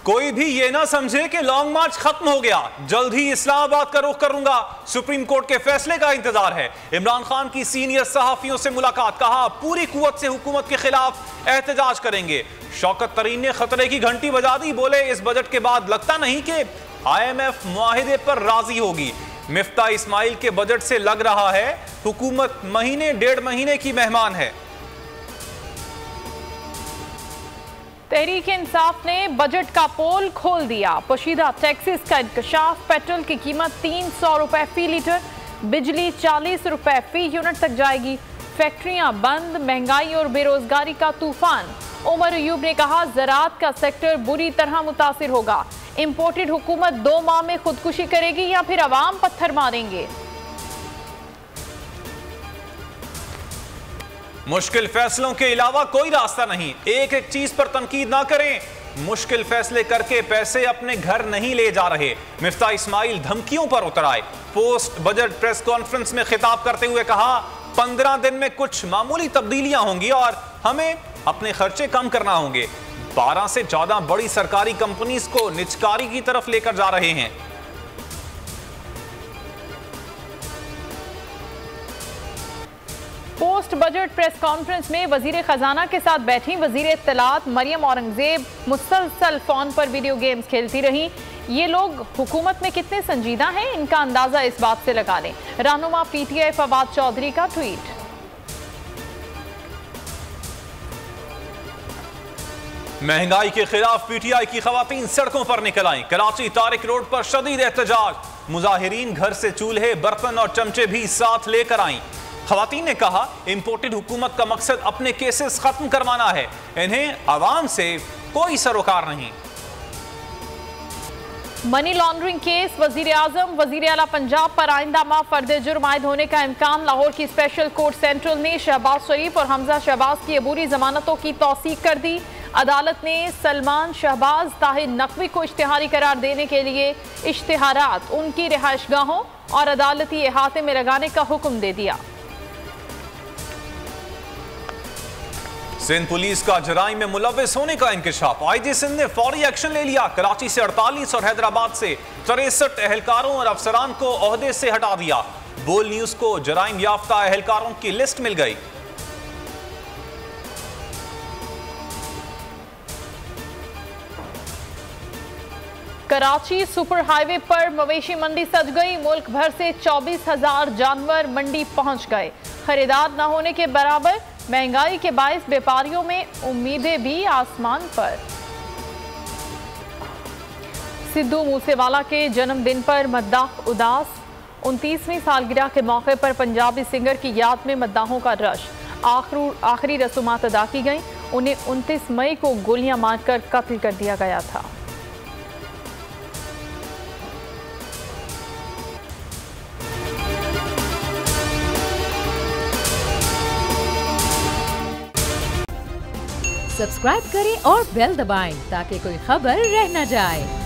कोई भी ये ना समझे कि लॉन्ग मार्च खत्म हो गया, जल्द ही इस्लामाबाद का रुख करूंगा। सुप्रीम कोर्ट के फैसले का इंतजार है। इमरान खान की सीनियर सहाफियों से मुलाकात, कहा पूरी कुव्वत से हुकूमत के खिलाफ एहतजाज करेंगे। शौकत तरीन ने खतरे की घंटी बजा दी, बोले इस बजट के बाद लगता नहीं कि IMF मुआहिदे पर राजी होगी। मिफ्ता इस्माइल के बजट से लग रहा है हुकूमत महीने डेढ़ महीने की मेहमान है। तहरीक इंसाफ ने बजट का पोल खोल दिया। पोशीदा टैक्सेस का इंकशाफ, पेट्रोल की कीमत 300 रुपए फी लीटर, बिजली 40 रुपए फी यूनिट तक जाएगी। फैक्ट्रियां बंद, महंगाई और बेरोजगारी का तूफान। उमर अयूब ने कहा ज़राअत का सेक्टर बुरी तरह मुतासिर होगा। इंपोर्टेड हुकूमत 2 माह में खुदकुशी करेगी या फिर अवाम पत्थर मारेंगे। मुश्किल फैसलों के अलावा कोई रास्ता नहीं, एक एक चीज पर तनकीद ना करें। मुश्किल फैसले करके पैसे अपने घर नहीं ले जा रहे। मिफ्ता इस्माइल धमकियों पर उतर आए। पोस्ट बजट प्रेस कॉन्फ्रेंस में खिताब करते हुए कहा 15 दिन में कुछ मामूली तब्दीलियां होंगी और हमें अपने खर्चे कम करना होंगे। 12 से 14 बड़ी सरकारी कंपनीज को निजकारी की तरफ लेकर जा रहे हैं। पोस्ट बजट प्रेस कॉन्फ्रेंस में वजीर खजाना के साथ बैठी वजीर इत्तलात मरियम औरंगजेब मुसलसल फोन पर वीडियो गेम्स खेलती रहीं। ये लोग हुकूमत में कितने संजीदा हैं, इनका अंदाजा इस बात से लगा लें। रहनुमा PTI फवाद चौधरी का ट्वीट। महंगाई के खिलाफ PTI की खवातीन सड़कों पर निकल आईं। कराची तारिक रोड पर शदीद एहतजाज। मुजाहिरीन घर से चूल्हे, बर्तन और चमचे भी साथ लेकर आईं। खवातीन ने कहा इंपोर्टेड हुकूमत का मकसद अपने केसेस खत्म करवाना है, इन्हें आवाम से कोई सरोकार नहीं। मनी लॉन्ड्रिंग केस, वजीर आजम वजीर आला पंजाब पर आइंदा माह फर्द जुर्म आयद होने का इम्कान। लाहौर की स्पेशल कोर्ट सेंट्रल ने शहबाज शरीफ और हमजा शहबाज की अबूरी जमानतों की तौसीक कर दी। अदालत ने सलमान, शहबाज, ताहिर नकवी को इश्तिहारी करार देने के लिए इश्तिहारात उनकी रिहाइशगाहों और अदालती अहाते में लगाने का हुक्म दे दिया। सिंध पुलिस का जराइम में मुलव्विस होने का इंकशाफ, IG सिंध ने फौरी एक्शन ले लिया। कराची से 48 और हैदराबाद से 63 एहलकारों और अफसरान को ओहदे से हटा दिया। बोल न्यूज को जराइम याफ्ता एहलकारों की लिस्ट मिल गई। कराची सुपर हाईवे पर मवेशी मंडी सज गई। मुल्क भर से 24,000 जानवर मंडी पहुंच गए। खरीदार न होने के बराबर। महंगाई के बायस व्यापारियों में उम्मीदें भी आसमान पर। सिद्धू मूसेवाला के जन्मदिन पर मद्दाह उदास। 29वीं सालगिरह के मौके पर पंजाबी सिंगर की याद में मद्दाहों का रश। आखिरी रसूमात अदा की गई। उन्हें 29 मई को गोलियां मारकर कत्ल कर दिया गया था। सब्सक्राइब करें और बेल दबाएं ताकि कोई खबर रह न जाए।